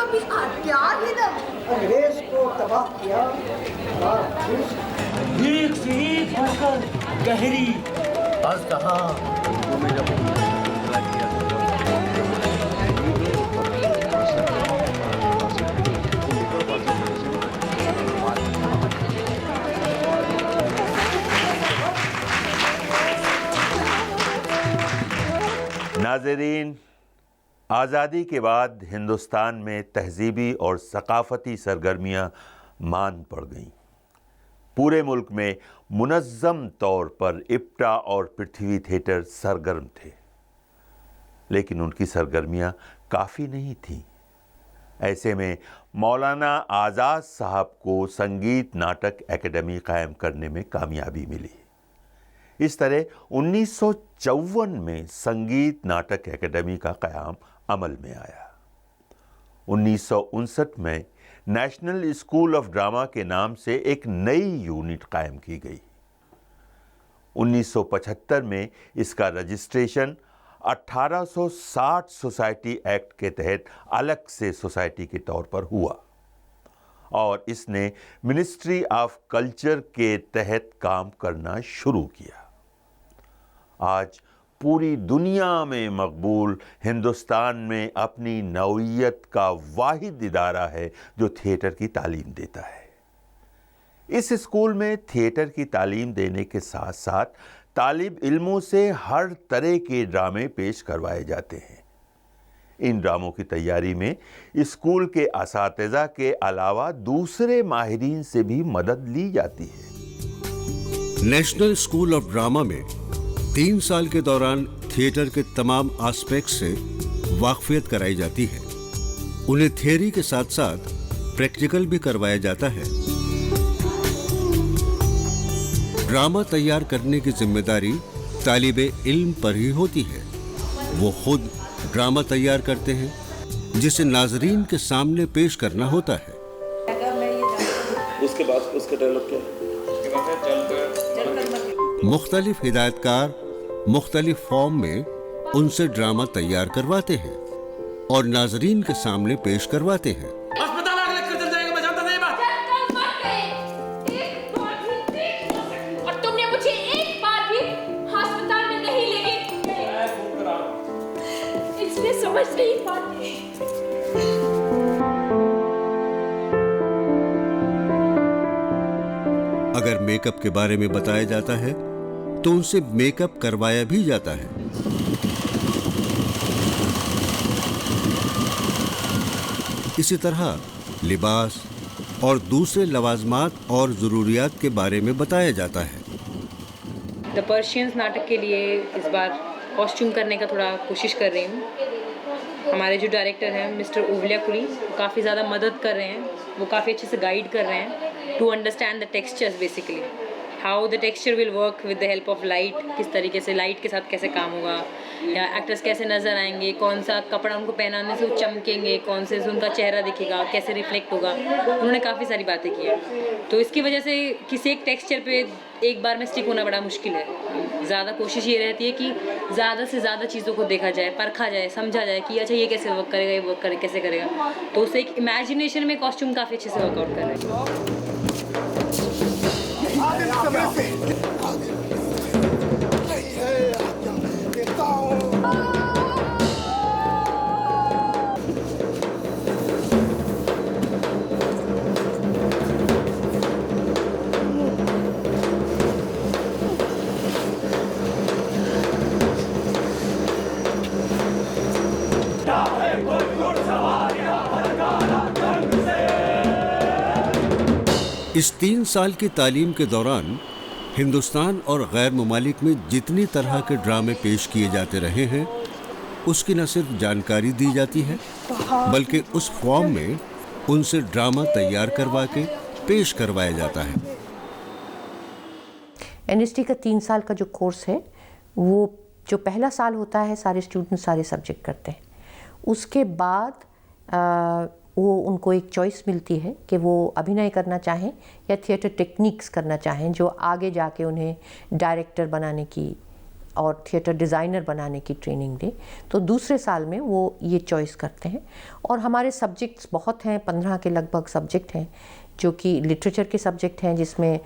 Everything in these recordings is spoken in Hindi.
कभी अत्याहिदम अंग्रेज को तबाह किया और एक से एक बढ़कर गहरी अजदहा। नाज़रीन, आज़ादी के बाद हिंदुस्तान में तहज़ीबी और सकाफ़ती सरगर्मियाँ मान पड़ गईं। पूरे मुल्क में मुनज़्ज़म तौर पर इप्टा और पृथ्वी थिएटर सरगर्म थे, लेकिन उनकी सरगर्मियाँ काफ़ी नहीं थीं। ऐसे में मौलाना आज़ाद साहब को संगीत नाटक एकेडमी कायम करने में कामयाबी मिली। इस तरह 1954 में संगीत नाटक एकेडमी का क़याम अमल में आया। 1959 में नेशनल स्कूल ऑफ ड्रामा के नाम से एक नई यूनिट कायम की गई। 1975 में इसका रजिस्ट्रेशन 1860 सोसाइटी एक्ट के तहत अलग से सोसाइटी के तौर पर हुआ और इसने मिनिस्ट्री ऑफ कल्चर के तहत काम करना शुरू किया। आज पूरी दुनिया में मकबूल हिंदुस्तान में अपनी नौइयत का वाहिद इदारा है जो थिएटर की तालीम देता है। इस स्कूल में थिएटर की तालीम देने के साथ साथ तालिब इल्मों से हर तरह के ड्रामे पेश करवाए जाते हैं। इन ड्रामों की तैयारी में स्कूल के असातिज़ा के अलावा दूसरे माहिरीन से भी मदद ली जाती है। नेशनल स्कूल ऑफ ड्रामा में 3 साल के दौरान थिएटर के तमाम एस्पेक्ट से वाकफियत कराई जाती है। उन्हें थियरी के साथ साथ प्रैक्टिकल भी करवाया जाता है। ड्रामा तैयार करने की जिम्मेदारी तालिबे इल्म पर ही होती है। वो खुद ड्रामा तैयार करते हैं जिसे नाजरीन के सामने पेश करना होता है। उसके बाद उसका डायलॉग क्या है? मुख्तलिफ हिदायतकार मुख्तलिफ फॉर्म में उनसे ड्रामा तैयार करवाते हैं और नाजरीन के सामने पेश करवाते हैं। अस्पताल आग लगकर जल जाएगा, मैं जानता था ये बात। एक बार भी और तुमने मुझे एक बार भी अस्पताल में नहीं ले गए। इसलिए समझ नहीं पाती। अगर मेकअप के बारे में बताया जाता है तो उनसे मेकअप करवाया भी जाता है। इसी तरह लिबास और दूसरे लवाजमात और ज़रूरियात के बारे में बताया जाता है। द पर्शियंस नाटक के लिए इस बार कॉस्ट्यूम करने का थोड़ा कोशिश कर रही हूँ। हमारे जो डायरेक्टर हैं मिस्टर ओवलियाकुली काफ़ी ज़्यादा मदद कर रहे हैं। वो काफ़ी अच्छे से गाइड कर रहे हैं to understand the textures, basically how the texture will work with the help of light. किस तरीके से लाइट के साथ कैसे काम होगा, या एक्टर्स कैसे नज़र आएंगे, कौन सा कपड़ा उनको पहनाने से वो चमकेंगे, कौन से उनका चेहरा दिखेगा, कैसे रिफ्लेक्ट होगा। उन्होंने काफ़ी सारी बातें की हैं। तो इसकी वजह से किसी एक टेक्सचर पे एक बार में स्टिक होना बड़ा मुश्किल है। ज़्यादा कोशिश ये रहती है कि ज़्यादा से ज़्यादा चीज़ों को देखा जाए, परखा जाए, समझा जाए कि अच्छा ये कैसे वर्क करेगा, ये वर्क कैसे करेगा। तो उससे एक इमेजिनेशन में कॉस्ट्यूम काफ़ी अच्छे से वर्कआउट कर रहे हैं। इस 3 साल की तालीम के दौरान हिंदुस्तान और गैर ममालिक में जितनी तरह के ड्रामे पेश किए जाते रहे हैं उसकी न सिर्फ जानकारी दी जाती है बल्कि उस फॉर्म में उनसे ड्रामा तैयार करवा के पेश करवाया जाता है। एनएसडी का 3 साल का जो कोर्स है वो जो पहला साल होता है सारे स्टूडेंट सारे सब्जेक्ट करते हैं। उसके बाद वो उनको एक चॉइस मिलती है कि वो अभिनय करना चाहें या थिएटर टेक्निक्स करना चाहें जो आगे जाके उन्हें डायरेक्टर बनाने की और थिएटर डिज़ाइनर बनाने की ट्रेनिंग दें, तो दूसरे साल में वो ये चॉइस करते हैं। और हमारे सब्जेक्ट्स बहुत हैं, 15 के लगभग सब्जेक्ट हैं, जो कि लिटरेचर के सब्जेक्ट हैं, जिसमें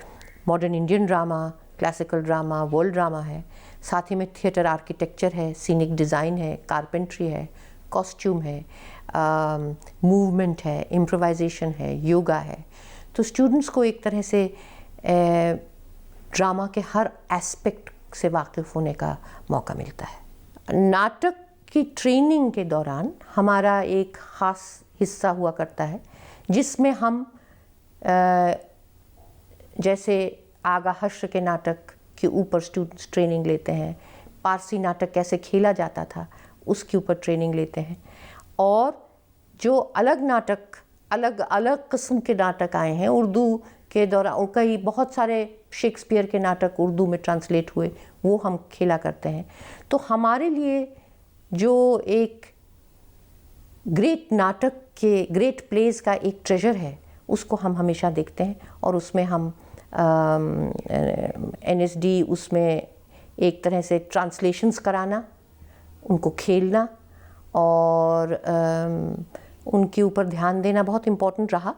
modern Indian drama, classical drama, world drama है, साथ ही में थिएटर आर्किटेक्चर है, सीनिक डिज़ाइन है, कारपेंट्री है, कॉस्ट्यूम है, मूवमेंट है, इम्प्रोवाइजेशन है, योगा है। तो स्टूडेंट्स को एक तरह से ड्रामा के हर एस्पेक्ट से वाकिफ़ होने का मौका मिलता है। नाटक की ट्रेनिंग के दौरान हमारा एक ख़ास हिस्सा हुआ करता है, जिसमें हम जैसे आगा हश्र के नाटक के ऊपर स्टूडेंट्स ट्रेनिंग लेते हैं, पारसी नाटक कैसे खेला जाता था उसके ऊपर ट्रेनिंग लेते हैं, और जो अलग नाटक, अलग अलग किस्म के नाटक आए हैं उर्दू के दौरान, कई बहुत सारे शेक्सपियर के नाटक उर्दू में ट्रांसलेट हुए, वो हम खेला करते हैं। तो हमारे लिए जो एक ग्रेट नाटक के, ग्रेट प्लेस का एक ट्रेजर है, उसको हम हमेशा देखते हैं, और उसमें हम NSD उसमें एक तरह से ट्रांसलेशंस कराना, उनको खेलना और उनके ऊपर ध्यान देना बहुत इम्पोर्टेंट रहा।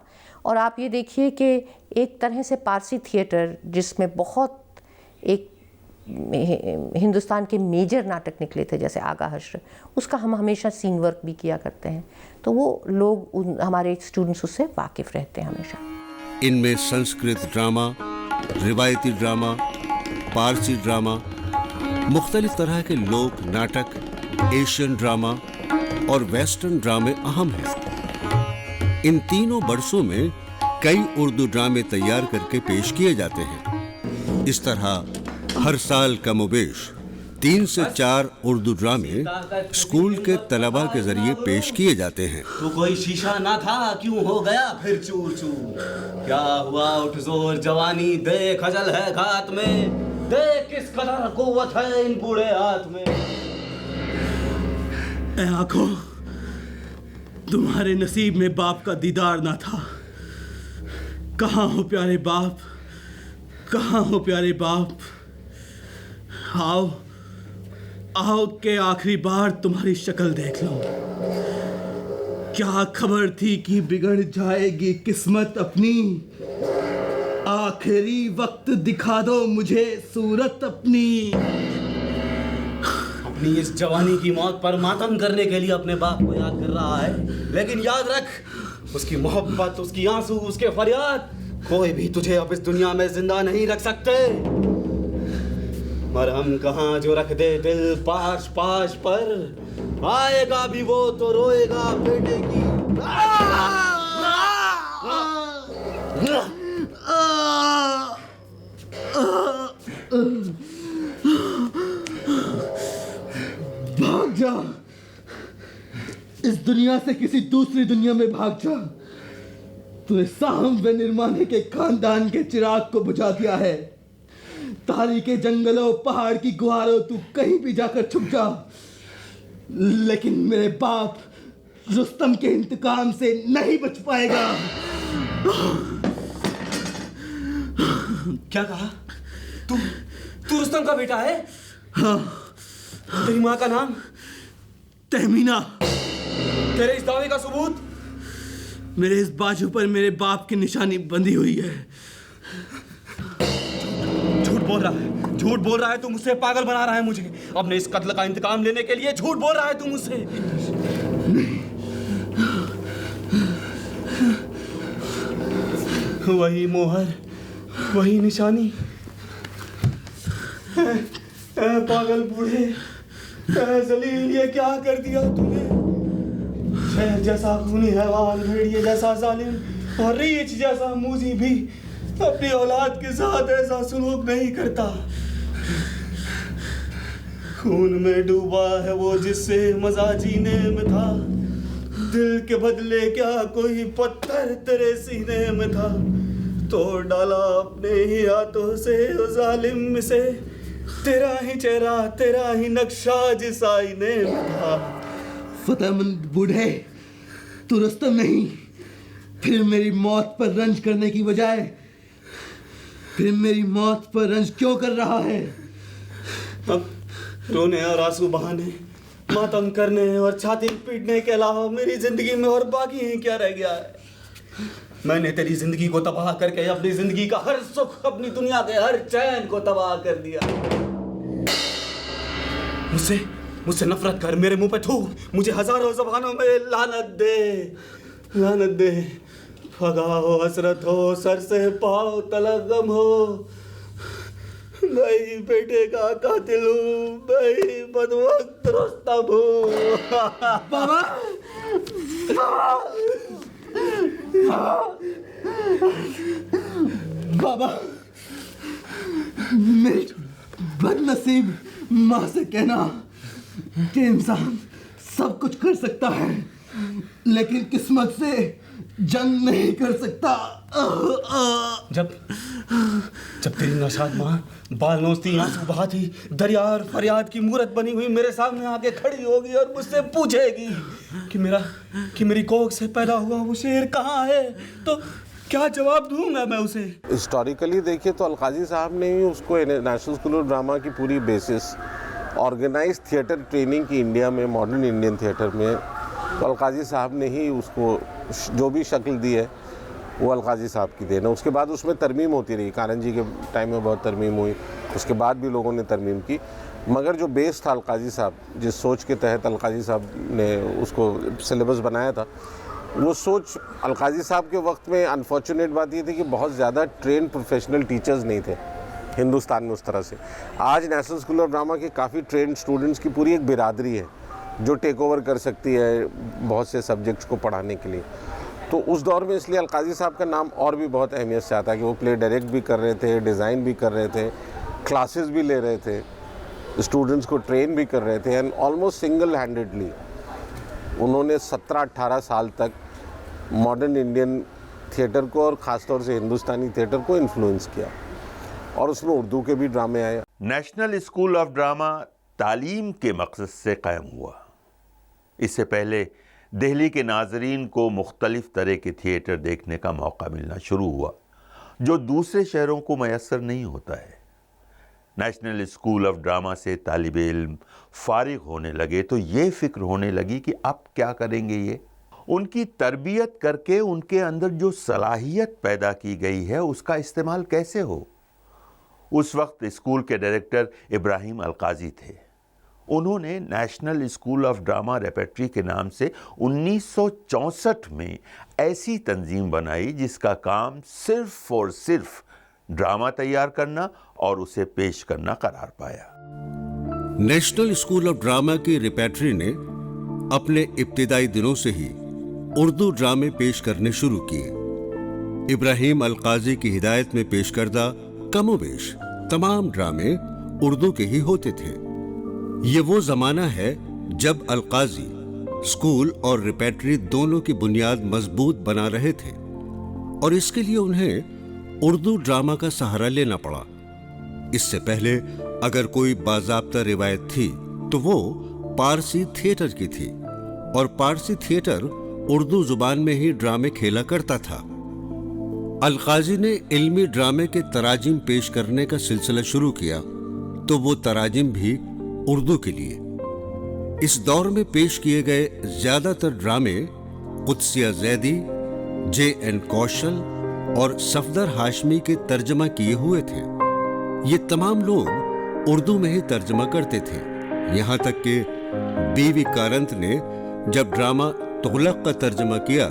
और आप ये देखिए कि एक तरह से पारसी थिएटर, जिसमें बहुत एक हिंदुस्तान के मेजर नाटक निकले थे जैसे आगा हश्र, उसका हम हमेशा सीन वर्क भी किया करते हैं, तो वो लोग, हमारे स्टूडेंट्स उससे वाकिफ़ रहते हैं हमेशा। इनमें संस्कृत ड्रामा, रिवायती ड्रामा, पारसी ड्रामा, मुख्तलिफ तरह के लोक नाटक, एशियन ड्रामा और वेस्टर्न ड्रामे अहम हैं। इन तीनों बरसों में कई उर्दू ड्रामे तैयार करके पेश किए जाते हैं। इस तरह हर साल कमोबेश 3 से 4 उर्दू ड्रामे स्कूल के तलबा के जरिए पेश किए जाते हैं। तो कोई शीशा ना था, क्यों हो गया फिर चूर चूर? क्या हुआ उठ जोर जवानी, देख अजल है घात में, देख किस कदर कुव्वत है इन बूढ़े हाथ में। ऐ आंखों, तुम्हारे नसीब में बाप का दीदार ना था। कहाँ हो प्यारे बाप, कहाँ हो प्यारे बाप? आओ आओ के आखिरी बार तुम्हारी शक्ल देख लो। क्या खबर थी कि बिगड़ जाएगी किस्मत अपनी? आखिरी वक्त दिखा दो मुझे सूरत अपनी। अपनी इस जवानी की मौत पर मातम करने के लिए अपने बाप को याद कर रहा है, लेकिन याद रख, उसकी मोहब्बत, उसकी आंसू, उसके फरियाद, कोई भी तुझे अब इस दुनिया में जिंदा नहीं रख सकते। मरहम कहाँ जो रख दे दिल पाश पाश पर, आएगा भी वो तो रोएगा बेटे की। भाग जा, इस दुनिया से किसी दूसरी दुनिया में भाग जा। तूने साहम व निर्माने के खानदान के चिराग को बुझा दिया है। तारीके जंगलों, पहाड़ की गुहारों, तू कहीं भी जाकर छुप जा, लेकिन मेरे बाप रुस्तम के इंतकाम से नहीं बच पाएगा। क्या कहा? तू रुस्तम का बेटा है? हाँ। तेरी माँ का नाम? तहमीना। तेरे इस दावे का सबूत? मेरे इस बाजू पर मेरे बाप की निशानी बंधी हुई है। झूठ बोल रहा है तू मुझसे, पागल बना रहा है मुझे। अपने इस कत्ल का इंतकाम लेने के लिए झूठ बोल रहा है तू मुझसे। वही मोहर, वही निशानी। पागल बूढ़े, जलील, ये क्या कर दिया तूने? शहर जैसा खूनी हैवान, भेड़िए जैसा जालिम और रीछ जैसा मूजी भी अपनी औलाद के साथ ऐसा सलूक नहीं करता। खून में डूबा है वो जिससे मजा जीने में था। दिल के बदले क्या कोई पत्थर तेरे सीने में था। तोड़ डाला अपने ही हाथों से उस जालिम से, तेरा ही चेहरा, तेरा ही नक्शा जिस आईने में था। फतेहमंद बूढ़े, तू रुस्तम नहीं, फिर मेरी मौत पर रंज करने की बजाय फिर मेरी मौत पर रंज क्यों कर रहा है? रोने और आंसू बहाने, मातम करने और छाती पीटने के अलावा मेरी जिंदगी में और बाकी ही क्या रह गया है? मैंने तेरी जिंदगी को तबाह करके अपनी जिंदगी का हर सुख, अपनी दुनिया के हर चैन को तबाह कर दिया। मुझसे नफरत कर, मेरे मुंह पे थूक, मुझे हजारों जबानों में लानत दे। फगा हो, हसरत हो, सर से पाँव तलक गम हो, मैं बेटे का कातिल हूँ, मैं बदवक्त रुस्तम हूँ। बाबा बाबा, मेरी बदनसीब माँ से कहना कि इंसान सब कुछ कर सकता है लेकिन किस्मत से जंग नहीं कर सकता। जब तेरी नौशाद माँ बाल नोचती, आंसू बहाती, दरिया और फरियाद की मूरत बनी हुई मेरे सामने आके खड़ी होगी और मुझसे पूछेगी कि मेरी कोख से पैदा हुआ वो शेर कहाँ है, तो क्या जवाब दूंगा मैं उसे? हिस्टोरिकली देखिए तो अलकाजी साहब ने ही उसको नेशनल स्कूल ऑफ ड्रामा की पूरी बेसिस ऑर्गेनाइज थिएटर ट्रेनिंग की इंडिया में, मॉडर्न इंडियन थिएटर में, तो अलकाजी साहब ने ही उसको जो भी शक्ल दी है वो अलकाजी साहब की देन है। उसके बाद उसमें तरमीम होती रही, कानन जी के टाइम में बहुत तरमीम हुई, उसके बाद भी लोगों ने तरमीम की, मगर जो बेस था अलकाजी साहब, जिस सोच के तहत अलकाजी साहब ने उसको सिलेबस बनाया था, वो सोच अलकाजी साहब के वक्त में अनफॉर्चुनेट बात ये थी कि बहुत ज़्यादा ट्रेन प्रोफेशनल टीचर्स नहीं थे हिंदुस्तान में उस तरह से। आज नेशनल स्कूल ऑफ ड्रामा के काफ़ी ट्रेंड स्टूडेंट्स की पूरी एक बिरादरी है जो टेक ओवर कर सकती है बहुत से सब्जेक्ट्स को पढ़ाने के लिए। तो उस दौर में इसलिए अलकाजी साहब का नाम और भी बहुत अहमियत से आता है कि वो प्ले डायरेक्ट भी कर रहे थे, डिज़ाइन भी कर रहे थे, क्लासेस भी ले रहे थे, स्टूडेंट्स को ट्रेन भी कर रहे थे, एंड ऑलमोस्ट सिंगल हैंडेडली उन्होंने 17-18 साल तक मॉडर्न इंडियन थिएटर को और ख़ासतौर से हिंदुस्तानी थिएटर को इन्फ्लुएंस किया, और उसमें उर्दू के भी ड्रामे आए। नेशनल स्कूल ऑफ ड्रामा तालीम के मकसद से कायम हुआ। इससे पहले दिल्ली के नाजरीन को मुख्तलिफ तरह के थिएटर देखने का मौका मिलना शुरू हुआ जो दूसरे शहरों को मैसर नहीं होता है। नेशनल स्कूल ऑफ ड्रामा से तालिब इल्म फारिग होने लगे तो ये फिक्र होने लगी कि अब क्या करेंगे ये। उनकी तरबियत करके उनके अंदर जो सलाहियत पैदा की गई है उसका इस्तेमाल कैसे हो। उस वक्त स्कूल के डायरेक्टर इब्राहिम अलकाजी थे। उन्होंने national school of drama repertory के नाम से 1964 में ऐसी तंजीम बनाई जिसका काम सिर्फ और सिर्फ ड्रामा तैयार करना और उसे पेश करना करार पाया। नेशनल स्कूल ऑफ ड्रामा की रेपेट्री ने अपने इब्तिदाई दिनों से ही उर्दू ड्रामे पेश करने शुरू किए। इब्राहिम अलकाजी की हिदायत में पेश करदा कमोबेश तमाम ड्रामे उर्दू के ही होते थे। ये वो जमाना है जब अलकाजी स्कूल और रेपेट्री दोनों की बुनियाद मजबूत बना रहे थे और इसके लिए उन्हें उर्दू ड्रामा का सहारा लेना पड़ा। इससे पहले अगर कोई बाज़ाब्ता रिवायत थी तो वो पारसी थिएटर की थी और पारसी थिएटर उर्दू जुबान में ही ड्रामे खेला करता था। अलकाजी ने इल्मी ड्रामे के तराजिम पेश करने का सिलसिला शुरू किया तो वो तराजिम भी उर्दू के लिए। इस दौर में पेश किए गए ज्यादातर ड्रामे कुद्सिया जैदी, J.N. कौशल और सफदर हाशमी के तर्जमा किए हुए थे। ये तमाम लोग उर्दू में ही तर्जमा करते थे। यहाँ तक कि बीवी कारंत ने जब ड्रामा तुगलक का तर्जमा किया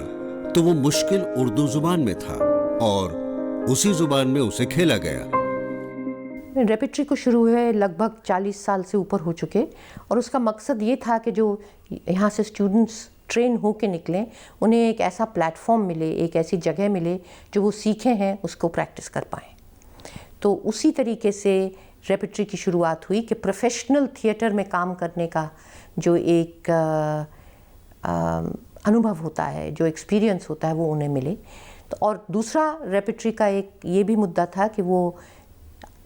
तो वो मुश्किल उर्दू जुबान में था और उसी जुबान में उसे खेला गया। रेपेट्री को शुरू हुए लगभग 40 साल से ऊपर हो चुके और उसका मकसद ये था कि जो यहाँ से स्टूडेंट्स ट्रेन हो के निकलें उन्हें एक ऐसा प्लेटफॉर्म मिले, एक ऐसी जगह मिले जो वो सीखे हैं उसको प्रैक्टिस कर पाएँ। तो उसी तरीके से रेपेट्री की शुरुआत हुई कि प्रोफेशनल थिएटर में काम करने का जो एक अनुभव होता है, जो एक्सपीरियंस होता है वो उन्हें मिले। तो और दूसरा रेपेट्री का एक ये भी मुद्दा था कि वो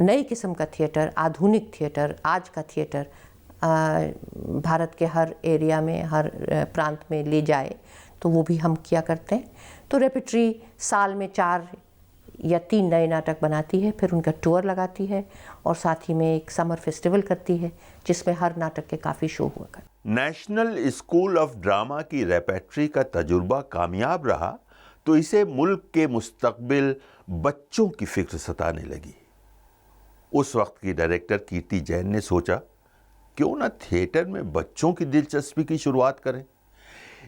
नई किस्म का थिएटर, आधुनिक थिएटर, आज का थिएटर भारत के हर एरिया में, हर प्रांत में ले जाए, तो वो भी हम किया करते हैं। तो रेपेट्री साल में 4 या 3 नए नाटक बनाती है, फिर उनका टूर लगाती है और साथ ही में एक समर फेस्टिवल करती है जिसमें हर नाटक के काफ़ी शो हुआ कर। नेशनल स्कूल ऑफ ड्रामा की रेपेट्री का तजुर्बा कामयाब रहा तो इसे मुल्क के मुस्तकबिल बच्चों की फिक्र सताने लगी। उस वक्त की डायरेक्टर कीर्ति जैन ने सोचा क्यों ना थिएटर में बच्चों की दिलचस्पी की शुरुआत करें।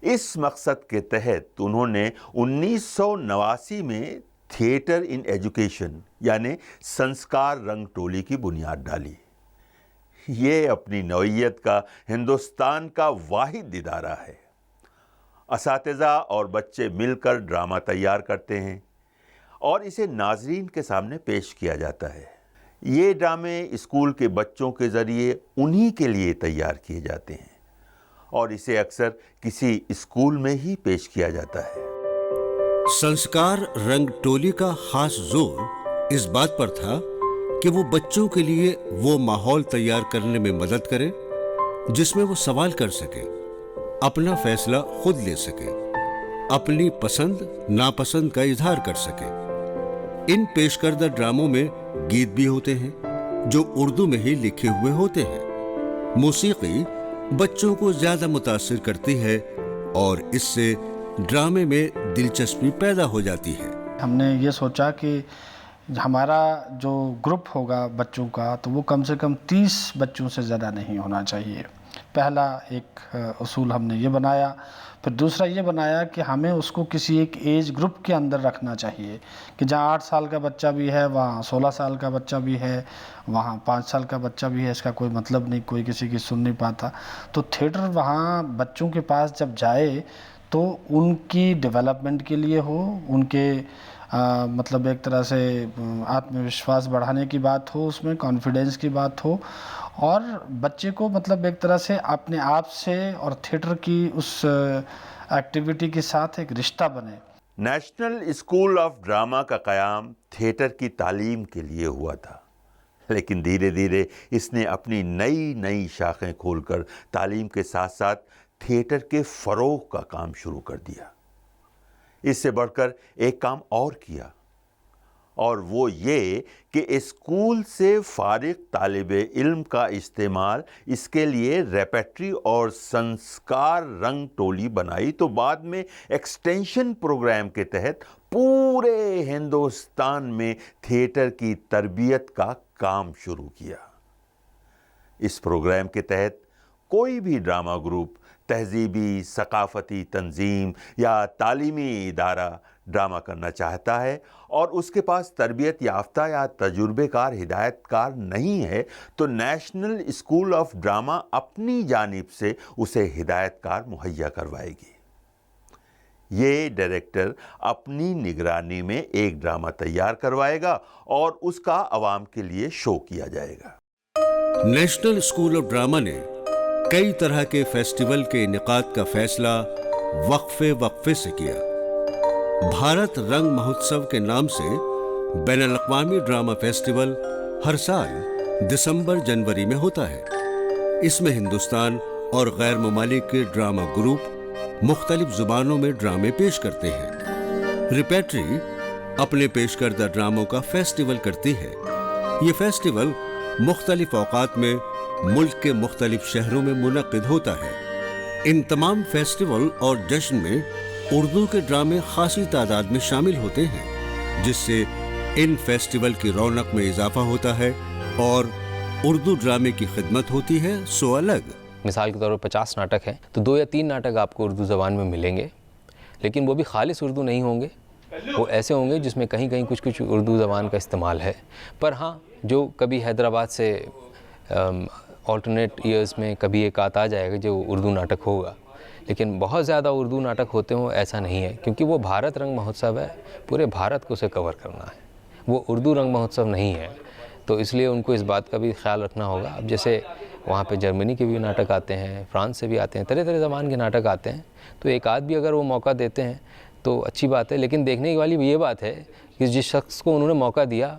इस मकसद के तहत उन्होंने 1989 में थिएटर इन एजुकेशन यानी संस्कार रंग टोली की बुनियाद डाली। ये अपनी नौइयत का हिंदुस्तान का वाहिद इदारा है। असातिज़ा और बच्चे मिलकर ड्रामा तैयार करते हैं और इसे नाज़रीन के सामने पेश किया जाता है। ये ड्रामे स्कूल के बच्चों के ज़रिए उन्हीं के लिए तैयार किए जाते हैं और इसे अक्सर किसी स्कूल में ही पेश किया जाता है। संस्कार रंग टोली का खास जोर इस बात पर था कि वो बच्चों के लिए वो माहौल तैयार करने में मदद करे जिसमें वो सवाल कर सके, अपना फैसला खुद ले सके, अपनी पसंद नापसंद का इजहार कर सके। इन पेशकर्दा ड्रामों में गीत भी होते हैं जो उर्दू में ही लिखे हुए होते हैं। मौसीकी बच्चों को ज्यादा मुतासिर करती है और इससे ड्रामे में दिलचस्पी पैदा हो जाती है। हमने ये सोचा कि हमारा जो ग्रुप होगा बच्चों का तो वो कम से कम 30 बच्चों से ज़्यादा नहीं होना चाहिए। पहला एक उसूल हमने ये बनाया। फिर दूसरा ये बनाया कि हमें उसको किसी एक एज ग्रुप के अंदर रखना चाहिए कि जहाँ 8 साल का बच्चा भी है वहाँ 16 साल का बच्चा भी है, वहाँ 5 साल का बच्चा भी है। इसका कोई मतलब नहीं, कोई किसी की सुन नहीं पाता। तो थिएटर वहाँ बच्चों के पास जब जाए तो उनकी डेवलपमेंट के लिए हो, उनके मतलब एक तरह से आत्मविश्वास बढ़ाने की बात हो, उसमें कॉन्फिडेंस की बात हो और बच्चे को मतलब एक तरह से अपने आप से और थिएटर की उस एक्टिविटी के साथ एक रिश्ता बने। नेशनल स्कूल ऑफ ड्रामा का क़याम थिएटर की तालीम के लिए हुआ था, लेकिन धीरे धीरे इसने अपनी नई नई शाखें खोलकर तालीम के साथ साथ थिएटर के फ़रोग़ का काम शुरू कर दिया। इससे बढ़कर एक काम और किया और वो ये कि स्कूल से फारिग तालिबे इल्म का इस्तेमाल इसके लिए रेपेट्री और संस्कार रंग टोली बनाई। तो बाद में एक्सटेंशन प्रोग्राम के तहत पूरे हिंदुस्तान में थिएटर की तरबियत का काम शुरू किया। इस प्रोग्राम के तहत कोई भी ड्रामा ग्रुप, तहजीबी सकाफ़ती तंजीम या तालीमी इदारा ड्रामा करना चाहता है और उसके पास तरबियत याफ्ता या तजुर्बेकार हिदायतकार नहीं है तो नेशनल स्कूल ऑफ ड्रामा अपनी जानिब से उसे हिदायतकार मुहैया करवाएगी। ये डायरेक्टर अपनी निगरानी में एक ड्रामा तैयार करवाएगा और उसका आवाम के लिए शो किया जाएगा। नेशनल स्कूल ऑफ ड्रामा ने कई तरह के फेस्टिवल के इनेकाद का फैसला वक्फे से किया। भारत रंग महोत्सव के नाम से बैनुल-अक़वामी ड्रामा फेस्टिवल हर साल दिसंबर जनवरी में होता है। इसमें हिंदुस्तान और गैर ममालिक के ड्रामा ग्रुप मुख्तलिफ जुबानों में ड्रामे पेश करते हैं। रेपेट्री अपने पेश करदा ड्रामों का फेस्टिवल करती है। ये फेस्टिवल मुख्तलिफ औकात में मुल्क के मुख्तलिफ शहरों में मुनक़िद होता है। इन तमाम फेस्टिवल और जश्न में उर्दू के ड्रामे खासी तादाद में शामिल होते हैं, जिससे इन फेस्टिवल की रौनक में इजाफा होता है और उर्दू ड्रामे की खिदमत होती है सो अलग। मिसाल के तौर पर 50 नाटक हैं तो 2 या 3 नाटक आपको उर्दू ज़बान में मिलेंगे, लेकिन वो भी खालिस उर्दू नहीं होंगे। वो ऐसे होंगे जिसमें कहीं कहीं कुछ कुछ उर्दू ज़बान का इस्तेमाल है। पर हाँ, जो कभी हैदराबाद से ऑल्टरनेट ईयर्स में कभी एक आता आ जाएगा जो उर्दू नाटक होगा, लेकिन बहुत ज़्यादा उर्दू नाटक होते हों ऐसा नहीं है, क्योंकि वो भारत रंग महोत्सव है, पूरे भारत को उसे कवर करना है। वो उर्दू रंग महोत्सव नहीं है, तो इसलिए उनको इस बात का भी ख्याल रखना होगा। अब जैसे वहाँ पे जर्मनी के भी नाटक आते हैं, फ्रांस से भी आते हैं, तरह तरह ज़बान के नाटक आते हैं, तो एक आध भी अगर वो मौका देते हैं तो अच्छी बात है। लेकिन देखने वाली ये बात है कि जिस शख्स को उन्होंने मौका दिया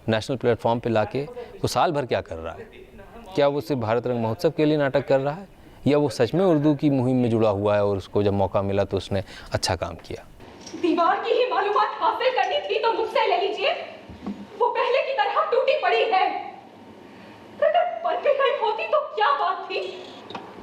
नेशनल प्लेटफॉर्म पे लाके, वो साल भर क्या कर रहा है। क्या वो सिर्फ भारत रंग महोत्सव के लिए नाटक कर रहा है या वो सच में उर्दू की मुहिम में जुड़ा हुआ है और उसको जब मौका मिला तो उसने अच्छा काम किया। दीवार की ही मालूमात हासिल करनी थी तो मुझसे ले लीजिए, वो पहले की तरह टूटी पड़ी है। अगर बन भी गई होती तो क्या बात थी?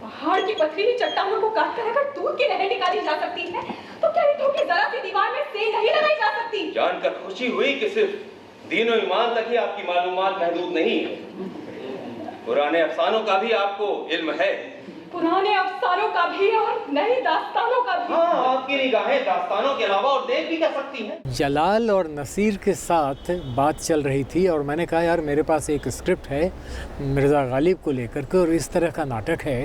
पहाड़ की पथरीली चट्टानों को काटकर अगर दूध की नहर निकाली जा सकती है, तो क्या ईंटों की जरा सी दीवार में सेंध नहीं लगाई जा सकती? जानकर खुशी हुई कि सिर्फ दीन और ईमान तक ही आपकी मालूमात महदूद नहीं है। पुराने अफसानों का भी आपको इल्म है। पुराने अफसानों का भी और नई दास्तानों का भी। हाँ, आपकी निगाहें दास्तानों के अलावा और देख भी कर सकती हैं। जलाल और नसीर के साथ बात चल रही थी और मैंने कहा यार मेरे पास एक स्क्रिप्ट है मिर्ज़ा गालिब को लेकर के और इस तरह का नाटक है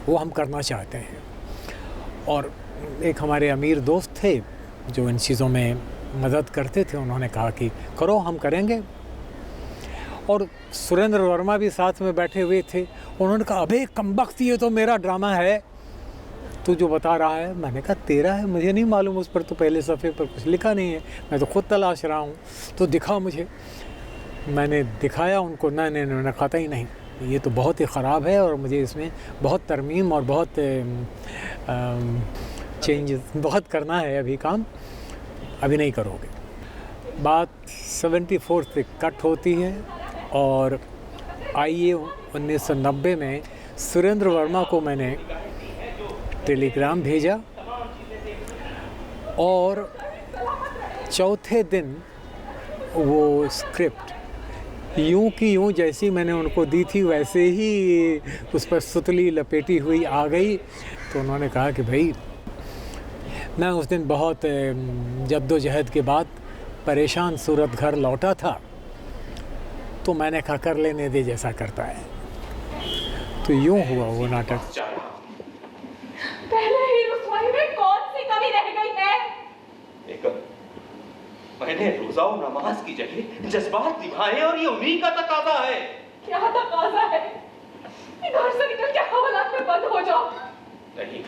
वो हम करना चाहते हैं। और एक हमारे अमीर दोस्त थे जो इन चीज़ों में मदद करते थे, उन्होंने कहा कि करो हम करेंगे। और सुरेंद्र वर्मा भी साथ में बैठे हुए थे, उन्होंने कहा अबे कमबख्त ये तो मेरा ड्रामा है तू जो बता रहा है। मैंने कहा तेरा है, मुझे नहीं मालूम, उस पर तो पहले सफ़े पर कुछ लिखा नहीं है, मैं तो ख़ुद तलाश रहा हूँ, तो दिखा मुझे। मैंने दिखाया उनको, मैंने कहा ही नहीं ये तो बहुत ही ख़राब है और मुझे इसमें बहुत तरमीम और बहुत चेंज बहुत करना है, अभी काम अभी नहीं करोगे। बात 74 से कट होती है और आइए 1990 में सुरेंद्र वर्मा को मैंने टेलीग्राम भेजा और चौथे दिन वो स्क्रिप्ट यूं की यूं जैसी मैंने उनको दी थी वैसे ही उस पर सुतली लपेटी हुई आ गई। तो उन्होंने कहा कि भाई मैं उस दिन बहुत जद्दोजहद के बाद परेशान सूरत घर लौटा था, तो मैंने कहा कर लेने दे जैसा करता है। तो यूं हुआ वो नाटक। पहले ही रुसवाई में कौन सी कमी रह गई है? मैंने रोजा और नमाज की जगह जज्बात निभाए और ये उम्मीद का तकाजा है। क्या तकाजा है? घर से निकल के हवालात में बंद हो जाओ। नहीं,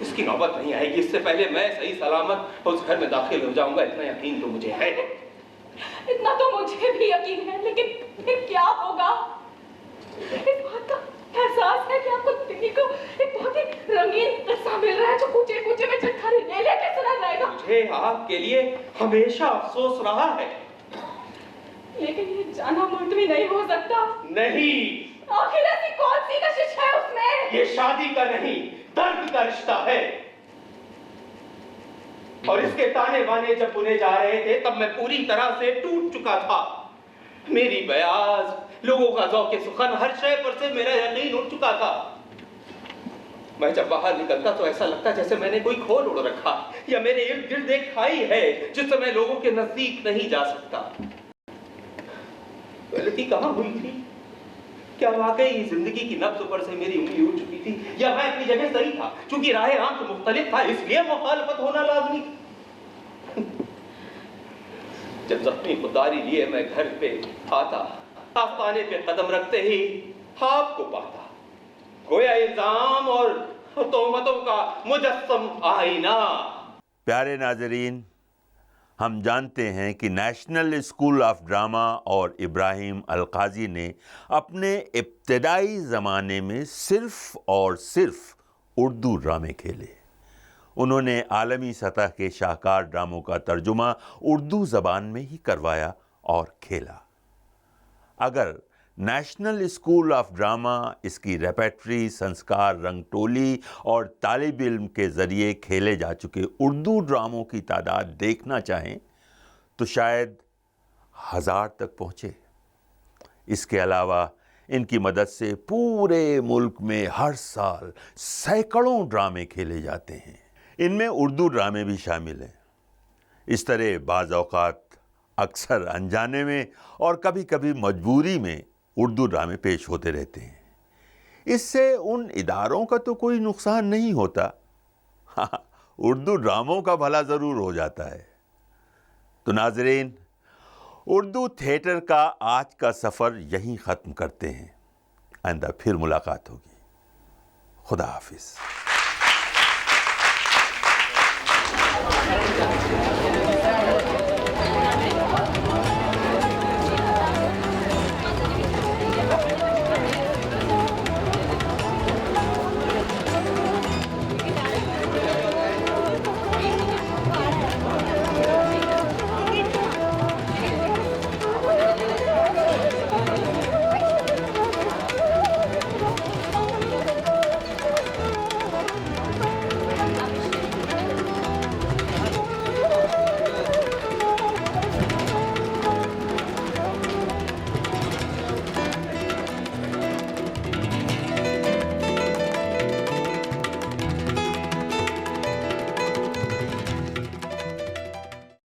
इसकी नौबत नहीं आएगी। इससे पहले मैं सही सलामत उस घर में दाखिल हो जाऊंगा, इतना यकीन तो मुझे है। इतना तो मुझे भी यकीन है, लेकिन फिर क्या होगा? इस बात का एहसास है कि आपको दिल्ली को एक बहुत ही रंगीन किस्सा मिल रहा है जो कूचे कूचे में चटखारी ले लेके सुना जाएगा। मुझे आपके लिए हमेशा अफसोस रहा है, लेकिन ये जाना मुमकिन नहीं हो सकता। नहीं। आखिर ऐसी कौन सी कशिश है उसमें? ये शादी का नहीं, दर्द का रिश्ता है। और इसके ताने बाने जब बुने जा रहे थे तब मैं पूरी तरह से टूट चुका था। मेरी बयाज, लोगों का ज़ौक़ सुखन, हर शय पर से मेरा यकीन उठ चुका था। मैं जब बाहर निकलता तो ऐसा लगता जैसे मैंने कोई खोल उड़ रखा या मेरे इर्द गिर्द एक खाई है जिससे मैं लोगों के नजदीक नहीं जा सकता। गलती कहाँ हुई थी? क्या वाकई जिंदगी की नब्ज़ पर से मेरी उंगली उठ चुकी थी, या मैं अपनी जगह सही था? चूंकि राह आम तो मुख्तलिफ था, इसलिए मुखालफत होना लाज़मी था। जब जख्मी खुदारी लिए मैं घर पे आता, आस्ताने पे कदम रखते ही आपको पाता, गोया इल्जाम और तोहमतों का मुजस्सम आईना। प्यारे नाज़रीन, हम जानते हैं कि नेशनल स्कूल ऑफ ड्रामा और इब्राहिम अलकाज़ी ने अपने इब्तदाई ज़माने में सिर्फ़ और सिर्फ उर्दू ड्रामे खेले। उन्होंने आलमी सतह के शाहकार ड्रामों का तर्जुमा उर्दू ज़बान में ही करवाया और खेला। अगर नेशनल स्कूल ऑफ ड्रामा इसकी रेपेट्री, संस्कार, रंगटोली और तालिब इल्म के ज़रिए खेले जा चुके उर्दू ड्रामों की तादाद देखना चाहें तो शायद 1000 तक पहुँचे। इसके अलावा इनकी मदद से पूरे मुल्क में हर साल सैकड़ों ड्रामे खेले जाते हैं। इनमें उर्दू ड्रामे भी शामिल हैं। इस तरह बाज़ औक़ात अक्सर अनजाने में और कभी कभी मजबूरी में उर्दू ड्रामे पेश होते रहते हैं। इससे उन इदारों का तो कोई नुकसान नहीं होता, हाँ, उर्दू ड्रामों का भला ज़रूर हो जाता है। तो नाज़रीन, उर्दू थिएटर का आज का सफ़र यहीं ख़त्म करते हैं। आइंदा फिर मुलाकात होगी। खुदा हाफिज़।